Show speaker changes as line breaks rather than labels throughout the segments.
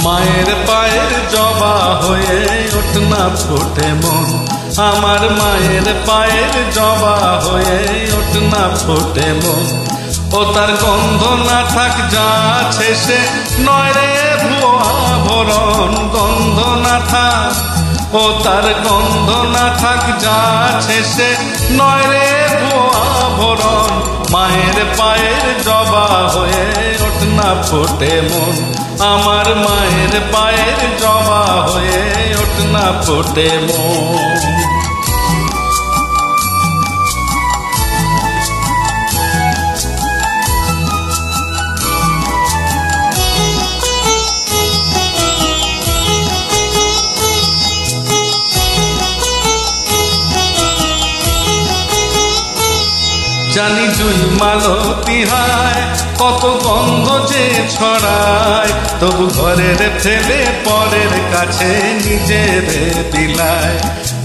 মায়ের পায়ের জবা হয়ে ওঠ না ফোটে মন, আমার মায়ের পায়ের জবা হয়ে ওঠ না ফোটে মন। ও তার গন্ধ না থাক যা আছে সে নয় রে ভুয়া ভরণ, গন্ধ না থাক, ও তার গন্ধ না থাক যা আছে সে নয় রে ভুয়া ভরণ। মায়ের পায়ের জবা হয়ে ওঠ না ফোটে মন, আমার মায়ের পায়ের জবা হয়ে ওঠ না ফোটে মন। জানি জুই মালতী হায় কত গন্ধ যে ছড়ায়, তবু ঘরের ফেলে পরের কাছে নিজের বিলায়।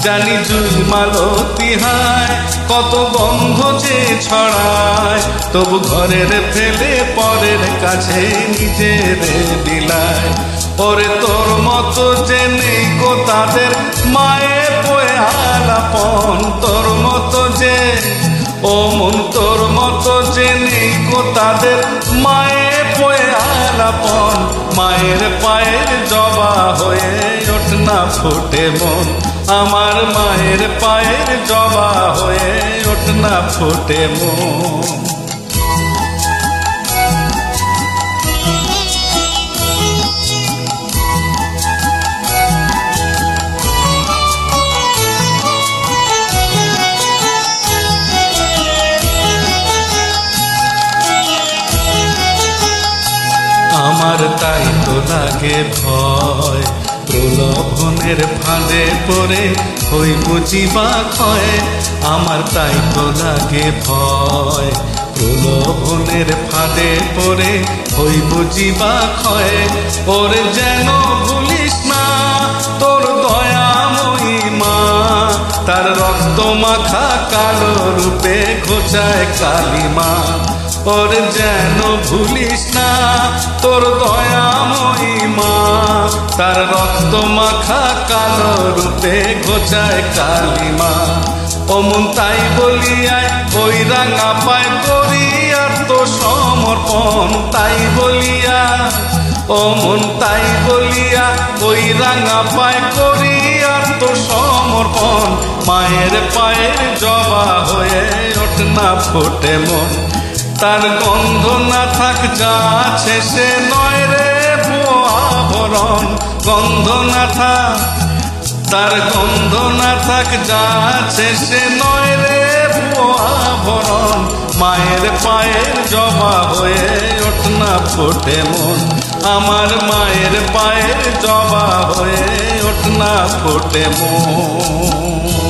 জানি জুই মালতী হায় কত গন্ধ যে ছড়ায়, তবু ঘরের ফেলে পরের কাছে নিজের বিলায়। ওরে তোর মতো যে নেই গো তাদের মায়ের বয়ে আলাপন, তোর মতো যে ও মন তোর মতো যে নেই গো তাদের মায়ের বয়ে আলাপন। মায়ের পায়ের জবা হয়ে ওঠ না ফোটে মন, আমার মায়ের পায়ের জবা হয়ে ওঠ না ফোটে মন। আমার তাই তো লাগে ভয়, প্রলোভনের ফাঁদে পড়ে হই বুঝিবা ক্ষয়। আমার তাই তো লাগে ভয়, প্রলোভনের ফাঁদে পড়ে হই বুঝিবা ক্ষয়। ওরে যেন ভুলিস না তোর দয়াময়ী মা, তার রক্ত মাখা কালো রূপে ঘোচায় কালিমা। ওরে যেন ভুলিস না তোর দয়াময়ী মা, তার রক্ত মাখা কালো রূপে ঘোচায় কালিমা। ও মন তাই বলিয়ায় ওই রাঙা পায় করি আত্মসমর্পণ, তাই বলিয়া ও মন তাই বলিয়া ওই রাঙা পায় করি আত্মসমর্পণ। মায়ের পায়ের জবা হয়ে ওঠ না ফোটে মন, তার গন্ধ না থাক যা আছে সে নয় রে ভুয়া ভরণ, গন্ধ না থাক, তার গন্ধ না থাক যা আছে সে নয় রে ভুয়া ভরণ। মায়ের পায়ের জবা হয়ে ওঠ না ফোটে মন, আমার মায়ের পায়ের জবা হয়ে ওঠ না ফোটে মন।